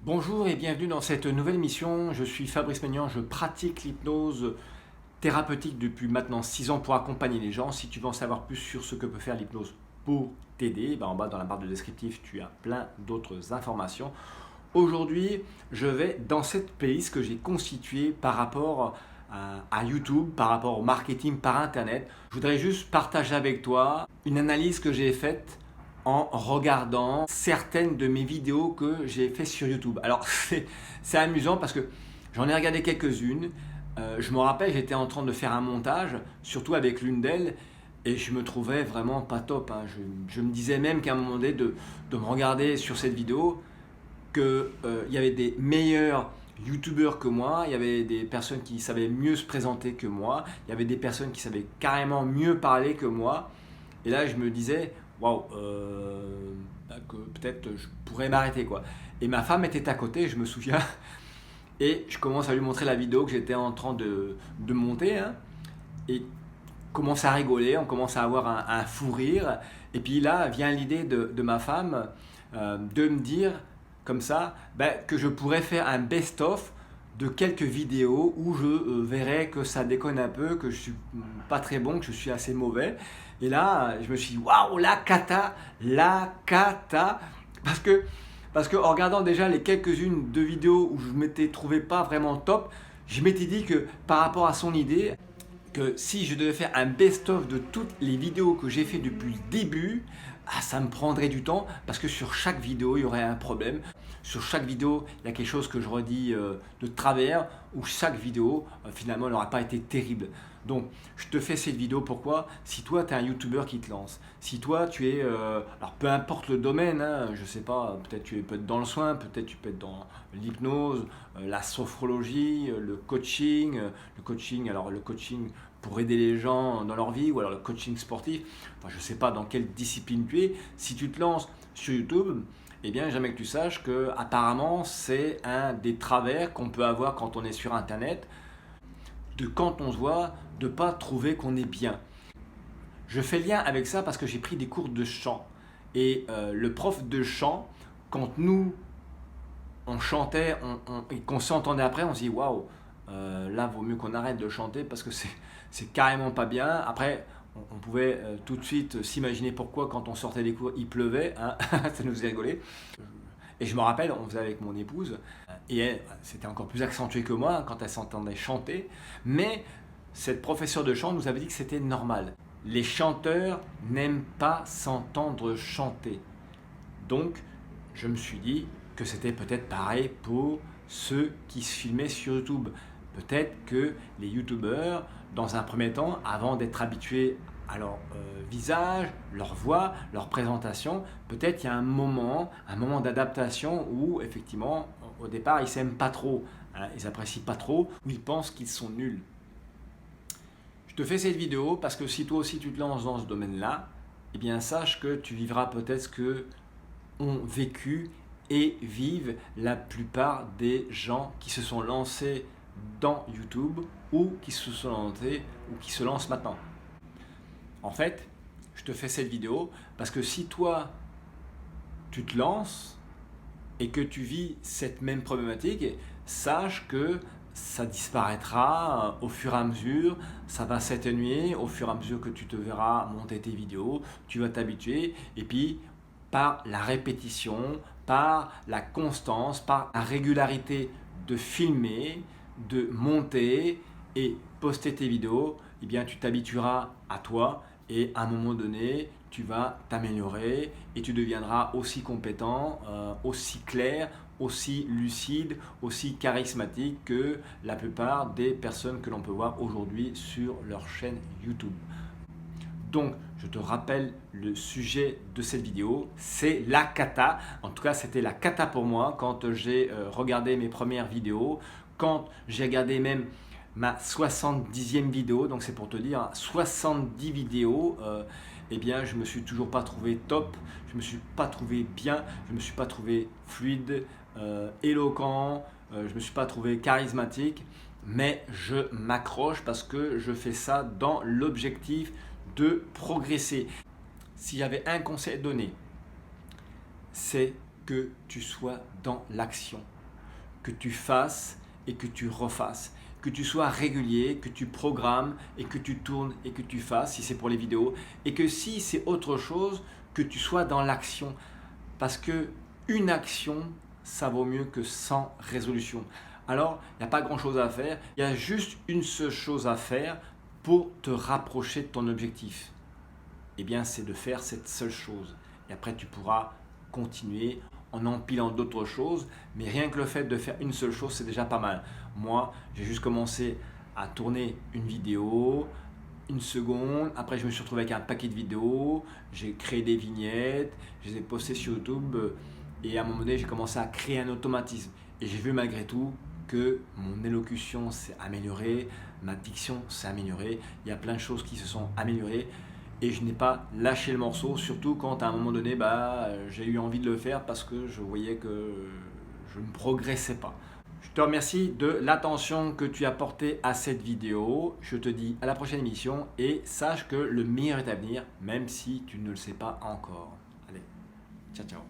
Bonjour et bienvenue dans cette nouvelle mission. Je suis Fabrice Maignan, je pratique l'hypnose thérapeutique depuis maintenant 6 ans pour accompagner les gens. Si tu veux en savoir plus sur ce que peut faire l'hypnose pour t'aider, en bas dans la barre de descriptif, tu as plein d'autres informations. Aujourd'hui, je vais dans cette playlist que j'ai constituée par rapport à YouTube, par rapport au marketing par Internet. Je voudrais juste partager avec toi une analyse que j'ai faite en regardant certaines de mes vidéos que j'ai fait sur YouTube. Alors c'est amusant parce que j'en ai regardé quelques-unes. Je me rappelle, j'étais en train de faire un montage, surtout avec l'une d'elles, et je me trouvais vraiment pas top, hein. Je me disais même qu'à un moment donné de me regarder sur cette vidéo, qu'il y avait des meilleurs youtubeurs que moi, il y avait des personnes qui savaient mieux se présenter que moi, il y avait des personnes qui savaient carrément mieux parler que moi. Et là, je me disais, waouh, que peut-être je pourrais m'arrêter quoi. Et ma femme était à côté, je me souviens, et je commence à lui montrer la vidéo que j'étais en train de monter, hein, et commence à rigoler, on commence à avoir un fou rire. Et puis là vient l'idée de ma femme de me dire comme ça que je pourrais faire un best-of de quelques vidéos où je verrais que ça déconne un peu, que je suis pas très bon, que je suis assez mauvais. Et là, je me suis dit, waouh, la cata, parce que en regardant déjà les quelques-unes de vidéos où je m'étais trouvé pas vraiment top, je m'étais dit que par rapport à son idée, que si je devais faire un best-of de toutes les vidéos que j'ai fait depuis le début, ça me prendrait du temps parce que sur chaque vidéo, il y aurait un problème. Sur chaque vidéo, il y a quelque chose que je redis de travers ou chaque vidéo, finalement, n'aura pas été terrible. Donc, je te fais cette vidéo pourquoi? Si toi, tu es un YouTuber qui te lance, si toi, tu es, alors peu importe le domaine, hein, je sais pas, peut-être tu peux être dans le soin, peut-être tu peux être dans l'hypnose, la sophrologie, le coaching, alors le coaching pour aider les gens dans leur vie ou alors le coaching sportif, enfin je sais pas dans quelle discipline tu es, si tu te lances sur YouTube, eh bien j'aimerais que tu saches que apparemment c'est un des travers qu'on peut avoir quand on est sur internet, de quand on se voit, de pas trouver qu'on est bien. Je fais lien avec ça parce que j'ai pris des cours de chant et le prof de chant, quand nous on chantait et qu'on s'entendait après, on se dit waouh, là vaut mieux qu'on arrête de chanter parce que c'est carrément pas bien. Après, on pouvait tout de suite s'imaginer pourquoi quand on sortait des cours il pleuvait, hein. Ça nous faisait rigoler. Et je me rappelle, on faisait avec mon épouse, et elle, c'était encore plus accentué que moi quand elle s'entendait chanter, mais cette professeure de chant nous avait dit que c'était normal. Les chanteurs n'aiment pas s'entendre chanter. Donc, je me suis dit que c'était peut-être pareil pour ceux qui se filmaient sur YouTube. Peut-être que les YouTubeurs, dans un premier temps, avant d'être habitués à leur visage, leur voix, leur présentation, peut-être il y a un moment d'adaptation où effectivement, au départ, ils s'aiment pas trop, hein, ils apprécient pas trop, ou ils pensent qu'ils sont nuls. Je te fais cette vidéo parce que si toi aussi tu te lances dans ce domaine-là, eh bien sache que tu vivras peut-être ce que ont vécu et vivent la plupart des gens qui se sont lancés dans YouTube ou qui se sont lancés ou qui se lancent maintenant. En fait, je te fais cette vidéo parce que si toi, tu te lances et que tu vis cette même problématique, sache que ça disparaîtra au fur et à mesure, ça va s'atténuer au fur et à mesure que tu te verras monter tes vidéos, tu vas t'habituer et puis par la répétition, par la constance, par la régularité de filmer, de monter et poster tes vidéos, eh bien tu t'habitueras à toi et à un moment donné, tu vas t'améliorer et tu deviendras aussi compétent, aussi clair, aussi lucide, aussi charismatique que la plupart des personnes que l'on peut voir aujourd'hui sur leur chaîne YouTube. Donc, je te rappelle le sujet de cette vidéo, c'est la cata. En tout cas, c'était la cata pour moi quand j'ai regardé mes premières vidéos, quand j'ai regardé même ma 70e vidéo, donc c'est pour te dire, 70 vidéos, eh bien je me suis toujours pas trouvé top, je me suis pas trouvé bien, je me suis pas trouvé fluide, éloquent, je me suis pas trouvé charismatique, mais je m'accroche parce que je fais ça dans l'objectif de progresser. Si j'avais un conseil à donner, c'est que tu sois dans l'action. que tu fasses et que tu refasses. Que tu sois régulier, que tu programmes et que tu tournes et que tu fasses si c'est pour les vidéos. Et que si c'est autre chose, que tu sois dans l'action. Parce que une action, ça vaut mieux que 100 résolutions. Alors, il n'y a pas grand-chose à faire. Il y a juste une seule chose à faire pour te rapprocher de ton objectif. Eh bien, c'est de faire cette seule chose. Et après, tu pourras continuer en empilant d'autres choses. Mais rien que le fait de faire une seule chose, c'est déjà pas mal. Moi, j'ai juste commencé à tourner une vidéo, une seconde. Après, je me suis retrouvé avec un paquet de vidéos. J'ai créé des vignettes. Je les ai postées sur YouTube. Et à un moment donné, j'ai commencé à créer un automatisme. Et j'ai vu malgré tout que mon élocution s'est améliorée, ma diction s'est améliorée. Il y a plein de choses qui se sont améliorées. Et je n'ai pas lâché le morceau, surtout quand à un moment donné, j'ai eu envie de le faire parce que je voyais que je ne progressais pas. Je te remercie de l'attention que tu as portée à cette vidéo. Je te dis à la prochaine émission et sache que le meilleur est à venir, même si tu ne le sais pas encore. Allez, ciao ciao.